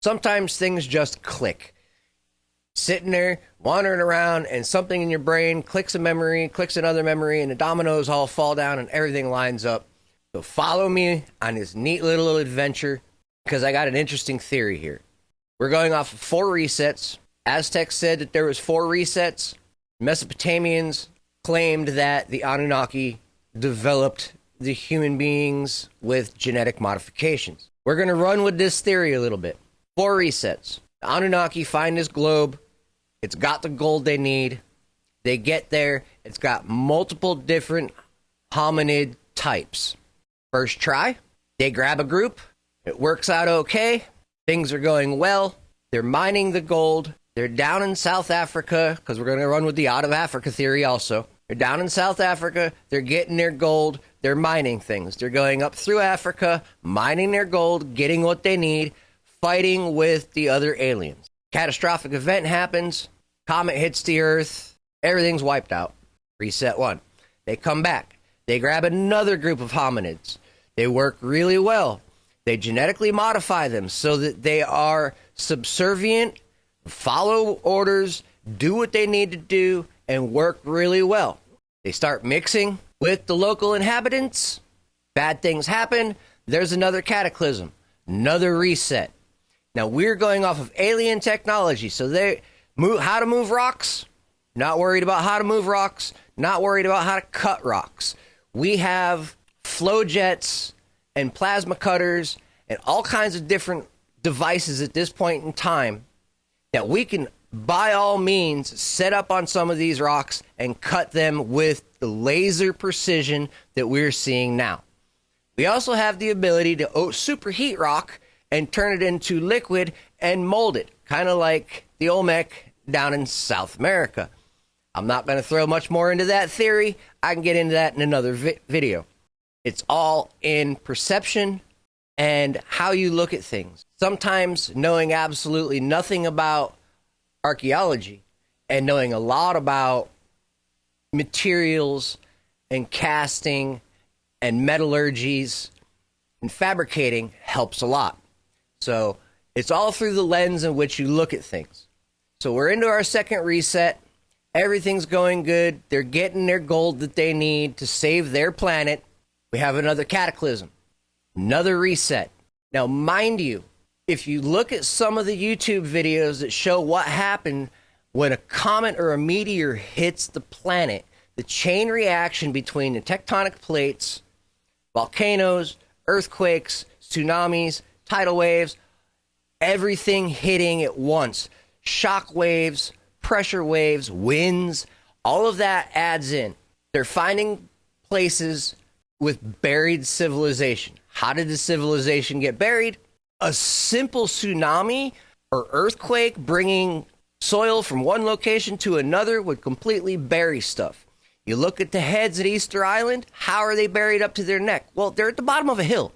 Sometimes things just click. Sitting there, wandering around, and something in your brain clicks a memory, clicks another memory, and the dominoes all fall down and everything lines up. So follow me on this neat little adventure, because I got an interesting theory here. We're going off of 4 resets. Aztecs said that there was 4 resets. Mesopotamians claimed that the Anunnaki developed the human beings with genetic modifications. We're going to run with this theory a little bit. 4 resets. The Anunnaki find this globe. It's got the gold they need. They get there. It's got multiple different hominid types. First try, they grab a group. It works out okay. Things are going well. They're mining the gold. They're down in South Africa, because we're going to run with the out of Africa theory also. They're down in South Africa. They're getting their gold. They're mining things. They're going up through Africa, mining their gold, getting what they need, fighting with the other aliens. Catastrophic event happens. Comet hits the Earth. Everything's wiped out. Reset 1. They come back. They grab another group of hominids. They work really well. They genetically modify them so that they are subservient, follow orders, do what they need to do, and work really well. They start mixing with the local inhabitants. Bad things happen. There's another cataclysm, another reset. Now, we're going off of alien technology, so they move how to move rocks. Not worried about how to move rocks. Not worried about how to cut rocks. We have flow jets and plasma cutters and all kinds of different devices at this point in time that we can, by all means, set up on some of these rocks and cut them with the laser precision that we're seeing now. We also have the ability to superheat rock and turn it into liquid and mold it, kind of like the Olmec down in South America. I'm not going to throw much more into that theory. I can get into that in another video. It's all in perception and how you look at things. Sometimes knowing absolutely nothing about archaeology and knowing a lot about materials and casting and metallurgies and fabricating helps a lot. So it's all through the lens in which you look at things. So we're into our second reset. Everything's going good. They're getting their gold that they need to save their planet. We have another cataclysm, another reset. Now, mind you, if you look at some of the YouTube videos that show what happened when a comet or a meteor hits the planet, the chain reaction between the tectonic plates, volcanoes, earthquakes, tsunamis, tidal waves, everything hitting at once, shock waves, pressure waves, winds, all of that adds in. They're finding places with buried civilization. How did the civilization get buried? A simple tsunami or earthquake bringing soil from one location to another would completely bury stuff. You look at the heads at Easter Island, how are they buried up to their neck? Well, they're at the bottom of a hill.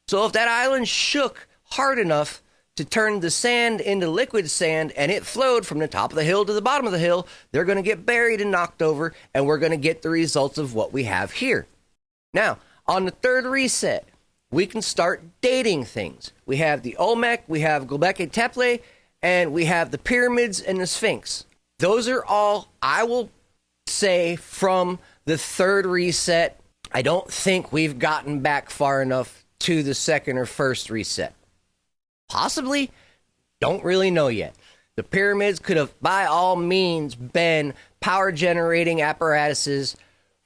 So if that island shook hard enough to turn the sand into liquid sand and it flowed from the top of the hill to the bottom of the hill, they're going to get buried and knocked over, and we're going to get the results of what we have here. Now, on the third reset, we can start dating things. We have the Olmec, we have Göbekli Tepe, and we have the pyramids and the Sphinx. Those are all, I will say, from the third reset. I don't think we've gotten back far enough to the second or first reset. Possibly, don't really know yet. The pyramids could have, by all means, been power generating apparatuses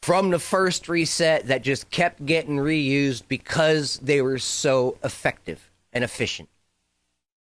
from the first reset that just kept getting reused because they were so effective and efficient.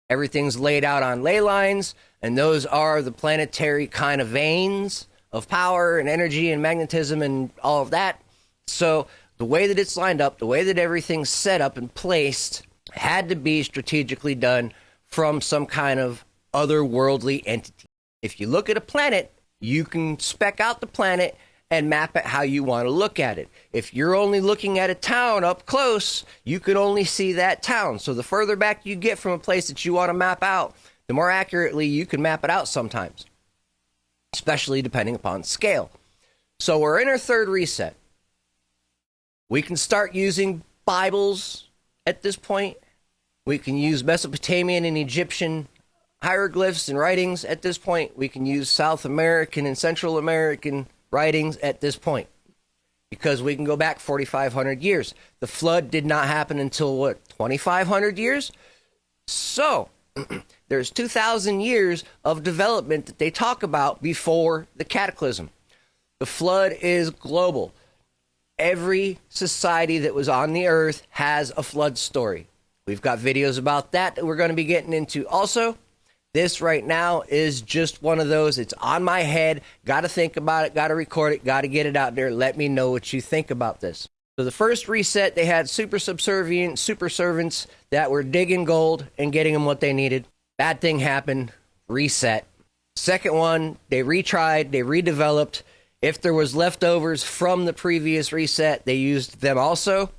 Everything's laid out on ley lines, and those are the planetary kind of veins of power and energy and magnetism and all of that. So the way that it's lined up, the way that everything's set up and placed, had to be strategically done from some kind of otherworldly entity. If you look at a planet, you can spec out the planet and map it how you want to look at it. If you're only looking at a town up close, you can only see that town. So the further back you get from a place that you want to map out, the more accurately you can map it out sometimes, especially depending upon scale. So we're in our third reset. We can start using Bibles at this point. We can use Mesopotamian and Egyptian hieroglyphs and writings at this point. We can use South American and Central American writings at this point because we can go back 4,500 years. The flood did not happen until, what, 2,500 years? So there's 2,000 years of development that they talk about before the cataclysm. The flood is global. Every society that was on the earth has a flood story. We've got videos about that we're going to be getting into. Also, this right now is just one of those. It's on my head. Got to think about it. Got to record it. Got to get it out there. Let me know what you think about this. So the first reset, they had super subservient, super servants that were digging gold and getting them what they needed. Bad thing happened. Reset. Second one, they retried. They redeveloped. If there was leftovers from the previous reset, they used them also.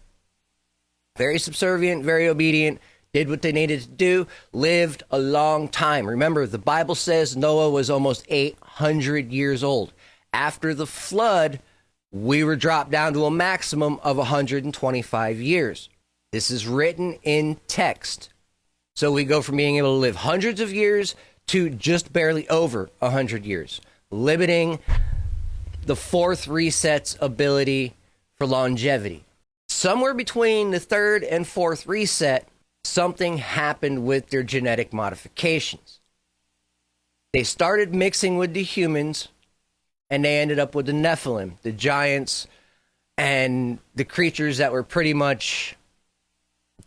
Very subservient, very obedient, did what they needed to do, lived a long time. Remember, the Bible says Noah was almost 800 years old. After the flood, we were dropped down to a maximum of 125 years. This is written in text. So we go from being able to live hundreds of years to just barely over 100 years, limiting the fourth reset's ability for longevity. Somewhere between the third and fourth reset, something happened with their genetic modifications. They started mixing with the humans, and they ended up with the Nephilim, the giants, and the creatures that were pretty much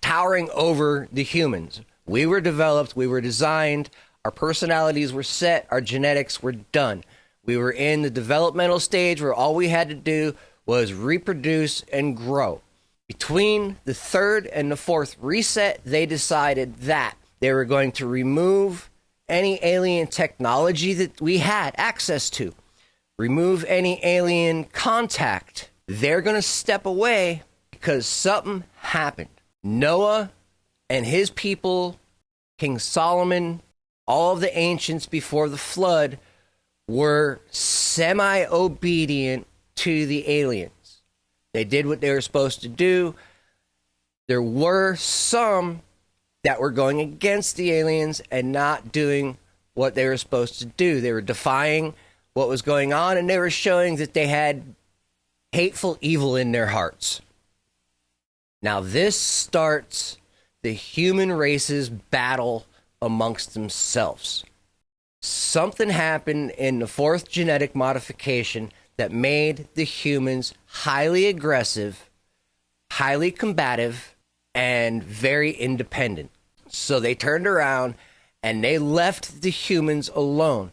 towering over the humans. We were developed, we were designed, our personalities were set, our genetics were done. We were in the developmental stage where all we had to do was reproduce and grow. Between the third and the fourth reset, they decided that they were going to remove any alien technology that we had access to, remove any alien contact. They're going to step away because something happened. Noah and his people, King Solomon, all of the ancients before the flood were semi-obedient to the aliens. They did what they were supposed to do. There were some that were going against the aliens and not doing what they were supposed to do. They were defying what was going on, and they were showing that they had hateful evil in their hearts. Now this starts the human race's battle amongst themselves. Something happened in the fourth genetic modification that made the humans highly aggressive, highly combative, and very independent. So they turned around and they left the humans alone.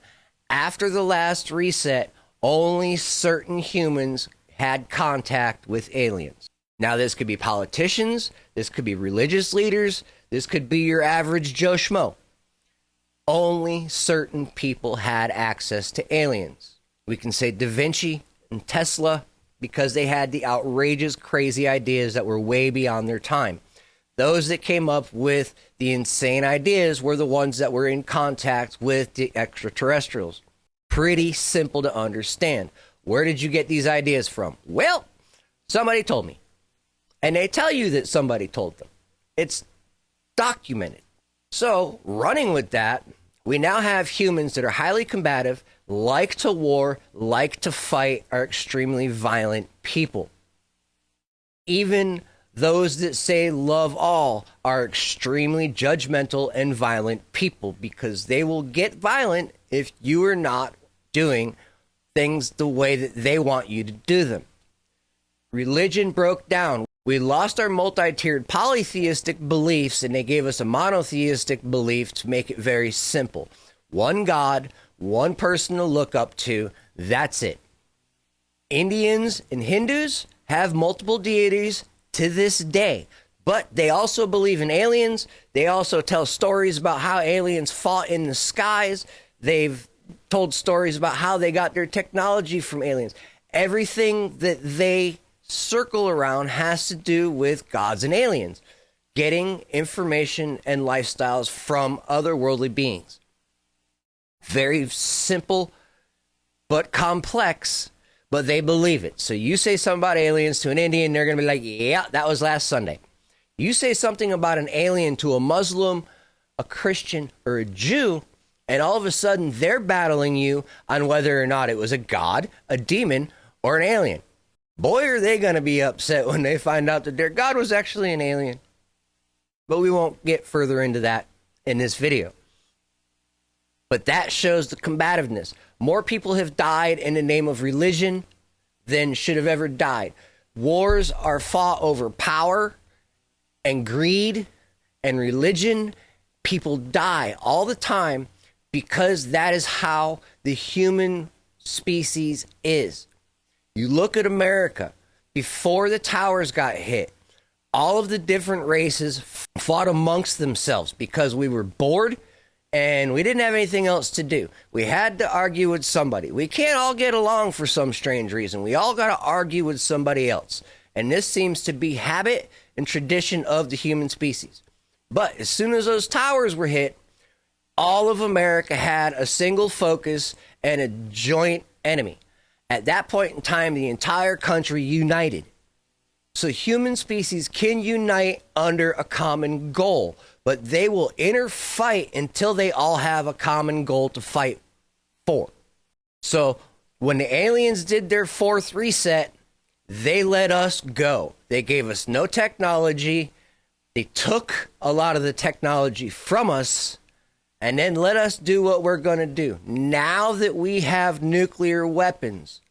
After the last reset, only certain humans had contact with aliens. Now, this could be politicians, this could be religious leaders, this could be your average Joe Schmo. Only certain people had access to aliens. We can say Da Vinci and Tesla because they had the outrageous, crazy ideas that were way beyond their time. Those that came up with the insane ideas were the ones that were in contact with the extraterrestrials. Pretty simple to understand. Where did you get these ideas from? Well, somebody told me. And they tell you that somebody told them. It's documented. So, running with that, we now have humans that are highly combative, like to war, like to fight, are extremely violent people. Even those that say love all are extremely judgmental and violent people because they will get violent if you are not doing things the way that they want you to do them. Religion broke down. We lost our multi-tiered polytheistic beliefs, and they gave us a monotheistic belief to make it very simple. One God, one person to look up to, that's it. Indians and Hindus have multiple deities to this day, but they also believe in aliens. They also tell stories about how aliens fought in the skies. They've told stories about how they got their technology from aliens. Everything that they circle around has to do with gods and aliens, getting information and lifestyles from otherworldly beings. Very simple, but complex, but they believe it. So you say something about aliens to an Indian, they're going to be like, yeah, that was last Sunday. You say something about an alien to a Muslim, a Christian, or a Jew, and all of a sudden they're battling you on whether or not it was a god, a demon, or an alien. Boy, are they going to be upset when they find out that their god was actually an alien. But we won't get further into that in this video. But that shows the combativeness. More people have died in the name of religion than should have ever died. Wars are fought over power and greed and religion. People die all the time because that is how the human species is. You look at America, before the towers got hit, all of the different races fought amongst themselves because we were bored and we didn't have anything else to do. We had to argue with somebody. We can't all get along for some strange reason. We all got to argue with somebody else. And this seems to be habit and tradition of the human species. But as soon as those towers were hit, all of America had a single focus and a joint enemy. At that point in time, the entire country united. So human species can unite under a common goal, but they will interfight until they all have a common goal to fight for. So when the aliens did their fourth reset, they let us go. They gave us no technology. They took a lot of the technology from us and then let us do what we're going to do. Now that we have nuclear weapons,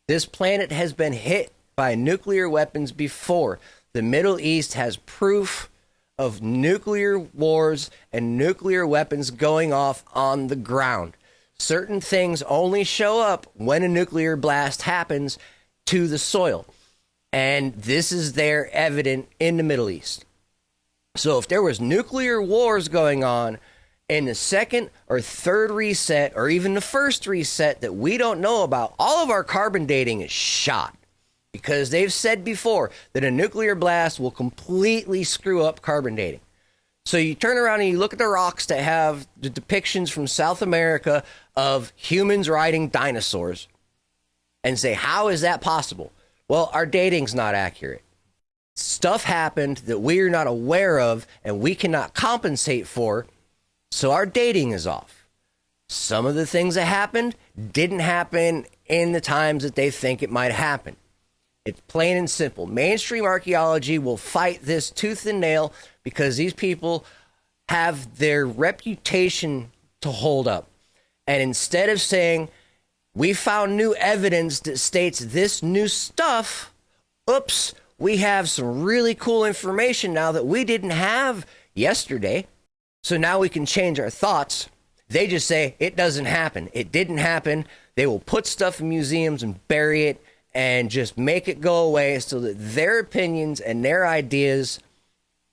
this planet has been hit by nuclear weapons before. The Middle East has proof of nuclear wars and nuclear weapons going off on the ground. Certain things only show up when a nuclear blast happens to the soil. And this is there evident in the Middle East. So if there was nuclear wars going on in the second or third reset, or even the first reset that we don't know about, all of our carbon dating is shot. Because they've said before that a nuclear blast will completely screw up carbon dating. So you turn around and you look at the rocks that have the depictions from South America of humans riding dinosaurs and say, how is that possible? Well, our dating's not accurate. Stuff happened that we're not aware of and we cannot compensate for, so our dating is off. Some of the things that happened didn't happen in the times that they think it might happen. It's plain and simple. Mainstream archaeology will fight this tooth and nail because these people have their reputation to hold up. And instead of saying, we found new evidence that states this new stuff, oops, we have some really cool information now that we didn't have yesterday. So now we can change our thoughts. They just say, it doesn't happen. It didn't happen. They will put stuff in museums and bury it and just make it go away so that their opinions and their ideas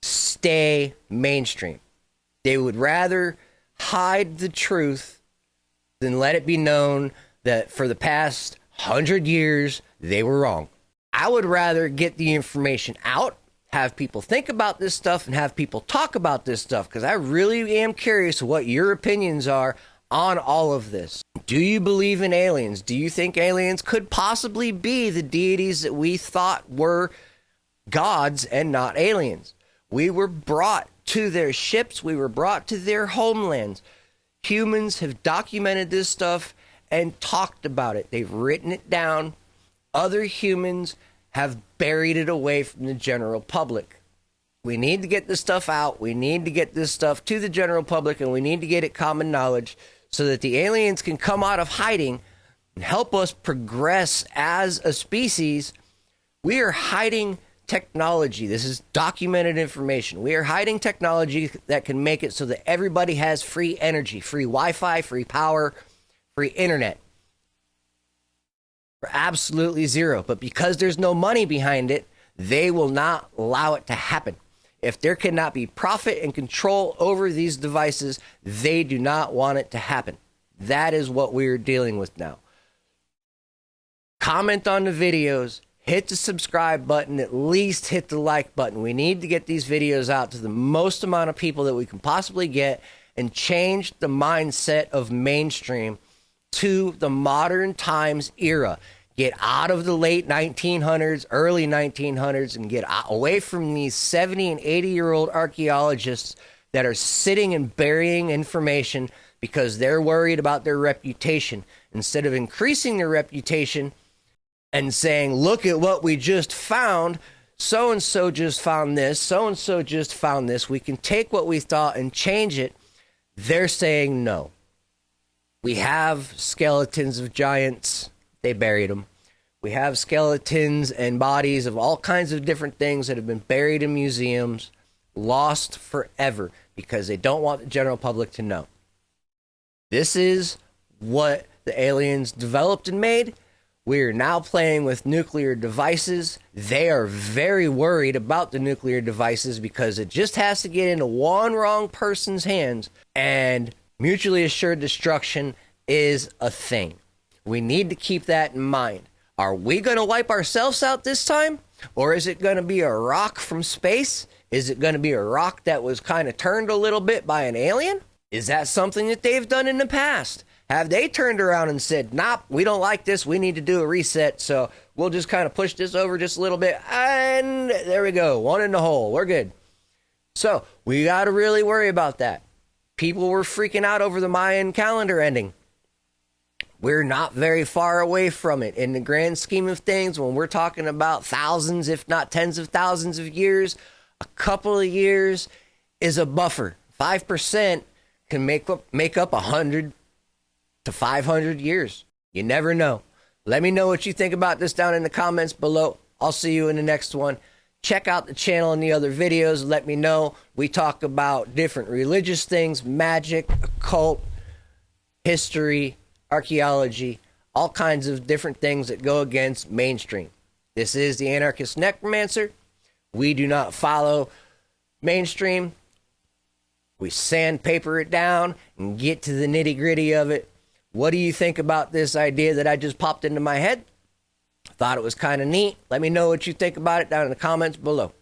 stay mainstream. They would rather hide the truth than let it be known that for the past 100 years, they were wrong. I would rather get the information out, have people think about this stuff, and have people talk about this stuff, because I really am curious what your opinions are on all of this. Do you believe in aliens? Do you think aliens could possibly be the deities that we thought were gods and not aliens? We were brought to their ships. We were brought to their homelands. Humans have documented this stuff and talked about it. They've written it down. Other humans have buried it away from the general public. We need to get this stuff out. We need to get this stuff to the general public, and we need to get it common knowledge so that the aliens can come out of hiding and help us progress as a species. We are hiding technology. This is documented information. We are hiding technology that can make it so that everybody has free energy, free Wi-Fi, free power, free internet. For absolutely zero. But because there's no money behind it, they will not allow it to happen. If there cannot be profit and control over these devices, they do not want it to happen. That is what we're dealing with now. Comment on the videos, hit the subscribe button, at least hit the like button. We need to get these videos out to the most amount of people that we can possibly get and change the mindset of mainstream to the modern times era. Get out of the late 1900s, early 1900s, and get away from these 70 and 80-year-old archaeologists that are sitting and burying information because they're worried about their reputation. Instead of increasing their reputation and saying, look at what we just found, so-and-so just found this, so-and-so just found this, we can take what we thought and change it, they're saying no. We have skeletons of giants. They buried them. We have skeletons and bodies of all kinds of different things that have been buried in museums, lost forever, because they don't want the general public to know. This is what the aliens developed and made. We're now playing with nuclear devices. They are very worried about the nuclear devices because it just has to get into one wrong person's hands, and mutually assured destruction is a thing. We need to keep that in mind. Are we going to wipe ourselves out this time? Or is it going to be a rock from space? Is it going to be a rock that was kind of turned a little bit by an alien? Is that something that they've done in the past? Have they turned around and said, nope, we don't like this, we need to do a reset, so we'll just kind of push this over just a little bit, and there we go, one in the hole, we're good. So we got to really worry about that. People were freaking out over the Mayan calendar ending. We're not very far away from it. In the grand scheme of things, when we're talking about thousands, if not tens of thousands of years, a couple of years is a buffer. 5% can make up 100 to 500 years. You never know. Let me know what you think about this down in the comments below. I'll see you in the next one. Check out the channel and the other videos. Let me know. We talk about different religious things, magic, occult, history, archaeology, all kinds of different things that go against mainstream. This is the Anarchist Necromancer. We do not follow mainstream. We sandpaper it down and get to the nitty-gritty of it. What do you think about this idea that I just popped into my head? Thought it was kind of neat. Let me know what you think about it down in the comments below.